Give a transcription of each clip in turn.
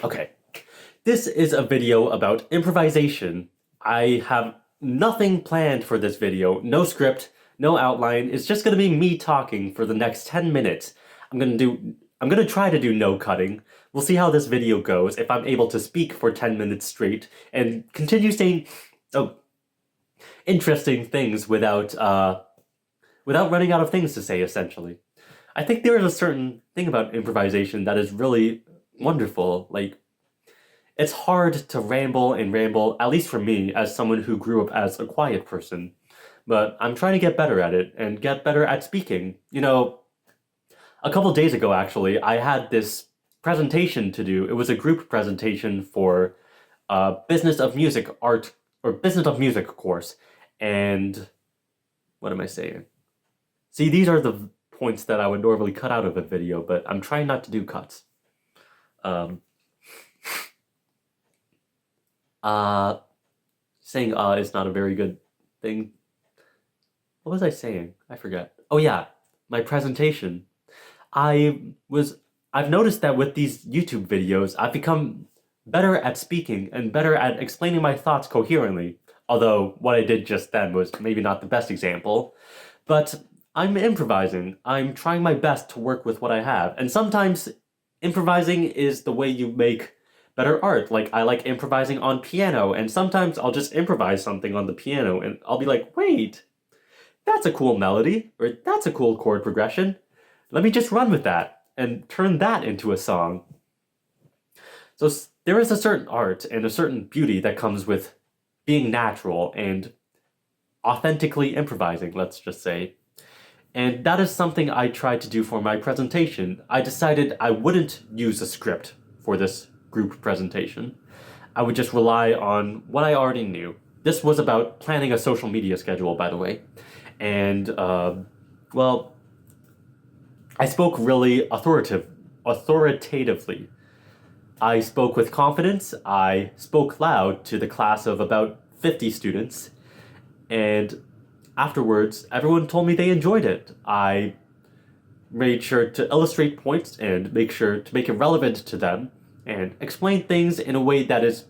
Okay, this is a video about improvisation. I have nothing planned for this video, no script, no outline. It's just gonna be me talking for the next 10 minutes. I'm gonna try to do no cutting. We'll see how this video goes if I'm able to speak for 10 minutes straight and continue saying oh, interesting things without running out of things to say, essentially. I think there is a certain thing about improvisation that is really wonderful. Like, it's hard to ramble and ramble, at least for me, as someone who grew up as a quiet person. But I'm trying to get better at it and get better at speaking. A couple days ago, actually, I had this presentation to do. It was a group presentation for business of music art or business of music course. And what am I saying? See, these are the points that I would normally cut out of a video, but I'm trying not to do cuts. Um, saying is not a very good thing. What was I saying? I forget. Oh yeah, my presentation. I was I've noticed that with these YouTube videos, I've become better at speaking and better at explaining my thoughts coherently. Although what I did just then was maybe not the best example, but I'm improvising. I'm trying my best to work with what I have. And sometimes improvising is the way you make better art. Like, I like improvising on piano, and sometimes I'll just improvise something on the piano and I'll be like, wait, that's a cool melody, or that's a cool chord progression. Let me just run with that and turn that into a song. So there is a certain art and a certain beauty that comes with being natural and authentically improvising, let's just say. And that is something I tried to do for my presentation. I decided I wouldn't use a script for this group presentation. I would just rely on what I already knew. This was about planning a social media schedule, by the way. And, well, I spoke really authoritatively. I spoke with confidence. I spoke loud to the class of about 50 students. And afterwards, everyone told me they enjoyed it. I made sure to illustrate points and make sure to make it relevant to them and explain things in a way that is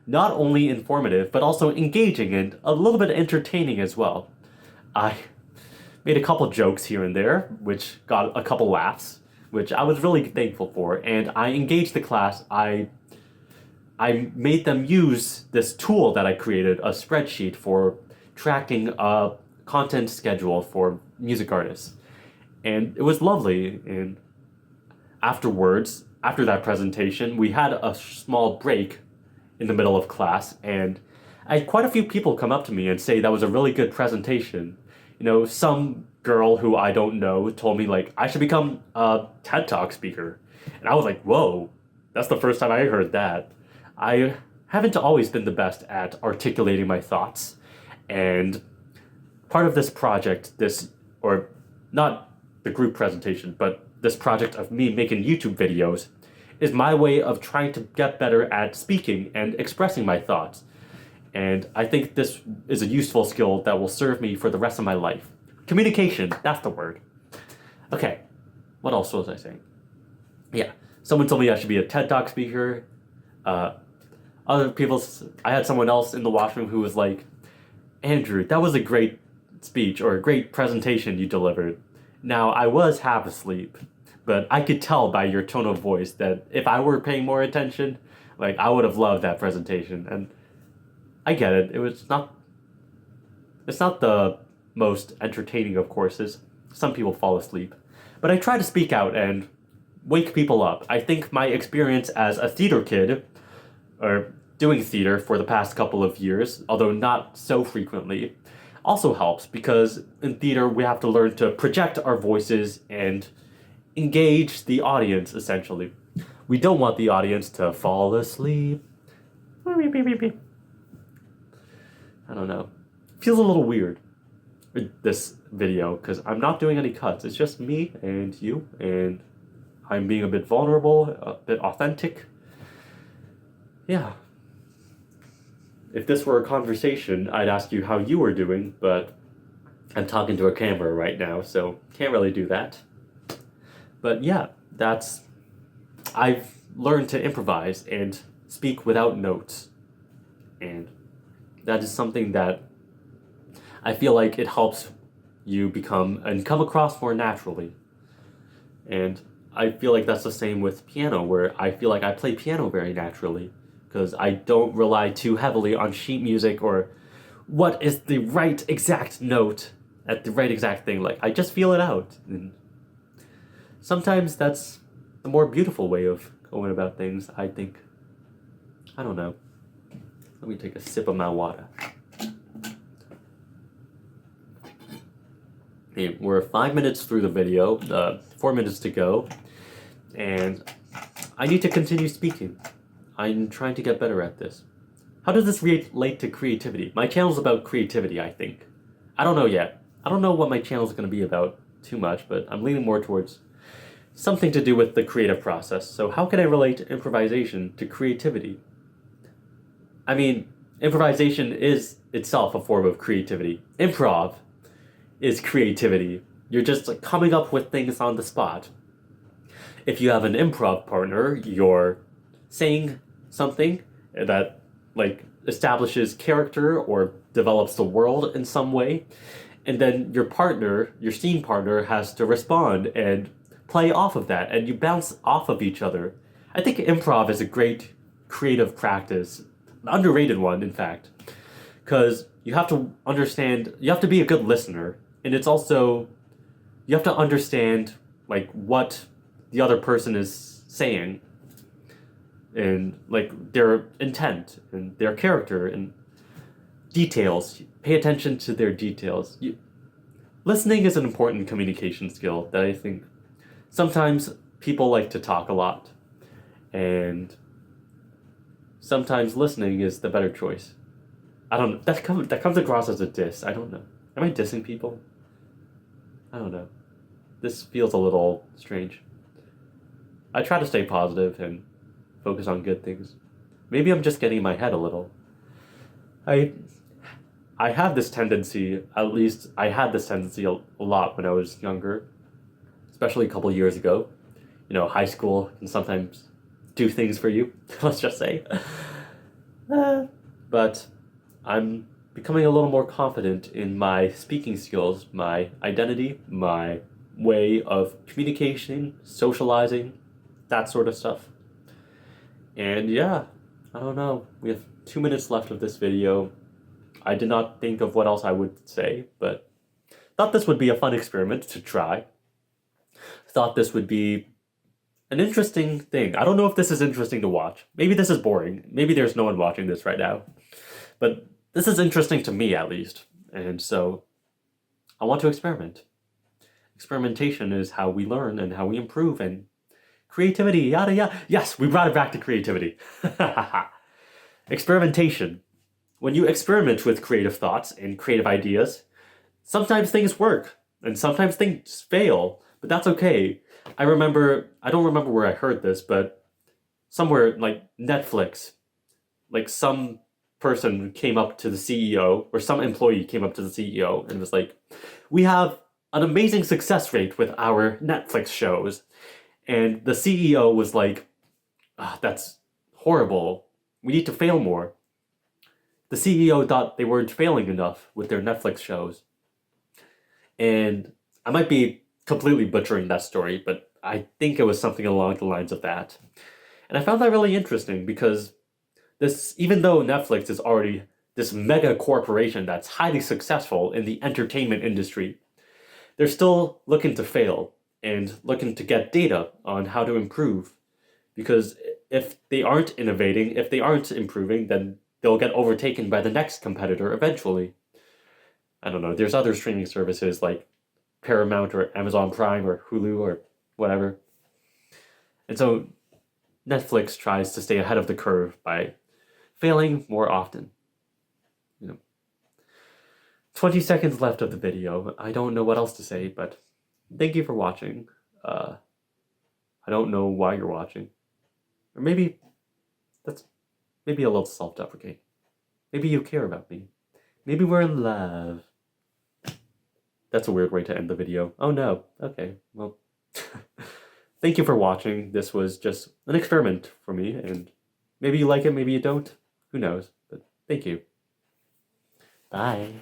not only informative, but also engaging and a little bit entertaining as well. I made a couple jokes here and there, which got a couple laughs, which I was really thankful for, and I engaged the class. I made them use this tool that I created, a spreadsheet for tracking a content schedule for music artists. And it was lovely. And afterwards, after that presentation, we had a small break in the middle of class, and I had quite a few people come up to me and say that was a really good presentation. Some girl who I don't know told me, like, I should become a TED Talk speaker. And I was like, whoa, that's the first time I heard that. I haven't always been the best at articulating my thoughts. And part of this project, or not the group presentation, but this project of me making YouTube videos, is my way of trying to get better at speaking and expressing my thoughts. And I think this is a useful skill that will serve me for the rest of my life. Communication, that's the word. Okay, what else was I saying? Yeah, someone told me I should be a TED Talk speaker. I had someone else in the washroom who was like, Andrew, that was a great speech or a great presentation you delivered. Now, I was half asleep, but I could tell by your tone of voice that if I were paying more attention, like, I would have loved that presentation. And I get it. It's not the most entertaining of courses. Some people fall asleep. But I try to speak out and wake people up. I think my experience as a theater kid, or doing theater for the past couple of years, although not so frequently, also helps, because in theater we have to learn to project our voices and engage the audience, essentially. We don't want the audience to fall asleep. I don't know. Feels a little weird, this video, because I'm not doing any cuts. It's just me and you, and I'm being a bit vulnerable, a bit authentic. Yeah. If this were a conversation, I'd ask you how you were doing, but I'm talking to a camera right now, so can't really do that. But yeah, I've learn to improvise and speak without notes. And that is something that I feel like it helps you become and come across more naturally. And I feel like that's the same with piano, where I feel like I play piano very naturally because I don't rely too heavily on sheet music or what is the right exact note at the right exact thing. Like, I just feel it out. And sometimes that's the more beautiful way of going about things, I think. I don't know. Let me take a sip of my water. Okay, we're 5 minutes through the video, 4 minutes to go, and I need to continue speaking. I'm trying to get better at this. How does this relate to creativity? My channel's about creativity, I think. I don't know yet. I don't know what my channel's going to be about too much, but I'm leaning more towards something to do with the creative process. So how can I relate improvisation to creativity? I mean, improvisation is itself a form of creativity. Improv is creativity. You're just like coming up with things on the spot. If you have an improv partner, you're saying something that like establishes character or develops the world in some way, and then your partner, your scene partner, has to respond and play off of that, and you bounce off of each other. I think improv is a great creative practice, an underrated one, in fact, because you have to understand, you have to be a good listener, and it's also, you have to understand like what the other person is saying and like their intent and their character and details. Pay attention to their details. Listening is an important communication skill that I think sometimes people like to talk a lot, and sometimes listening is the better choice. I don't know. That comes across as a diss. I don't know. Am I dissing people? I don't know. This feels a little strange. I try to stay positive and focus on good things. Maybe I'm just getting in my head a little. I have this tendency, at least I had this tendency a lot when I was younger, especially a couple years ago. You know, high school can sometimes do things for you, let's just say. But I'm becoming a little more confident in my speaking skills, my identity, my way of communication, socializing, that sort of stuff. And yeah, I don't know. We have 2 minutes left of this video. I did not think of what else I would say, but thought this would be a fun experiment to try. Thought this would be an interesting thing. I don't know if this is interesting to watch. Maybe this is boring. Maybe there's no one watching this right now. But this is interesting to me, at least. And so I want to experiment. Experimentation is how we learn and how we improve, and creativity, yada yada. Yes, we brought it back to creativity. Experimentation. When you experiment with creative thoughts and creative ideas, sometimes things work and sometimes things fail, but that's okay. I don't remember where I heard this, but somewhere like Netflix, like some person came up to the CEO or some employee came up to the CEO and was like, "We have an amazing success rate with our Netflix shows." And the CEO was like, "That's horrible. We need to fail more." The CEO thought they weren't failing enough with their Netflix shows. And I might be completely butchering that story, but I think it was something along the lines of that. And I found that really interesting because even though Netflix is already this mega corporation that's highly successful in the entertainment industry, they're still looking to fail and looking to get data on how to improve. Because if they aren't innovating, if they aren't improving, then they'll get overtaken by the next competitor eventually. I don't know, there's other streaming services like Paramount or Amazon Prime or Hulu or whatever. And so Netflix tries to stay ahead of the curve by failing more often. 20 seconds left of the video. I don't know what else to say, but thank you for watching. I don't know why you're watching. Or maybe that's a little self-deprecating. Maybe you care about me. Maybe we're in love. That's a weird way to end the video. Oh no. Okay, well. thank you for watching. This was just an experiment for me, and maybe you like it, maybe you don't. Who knows? But thank you. Bye.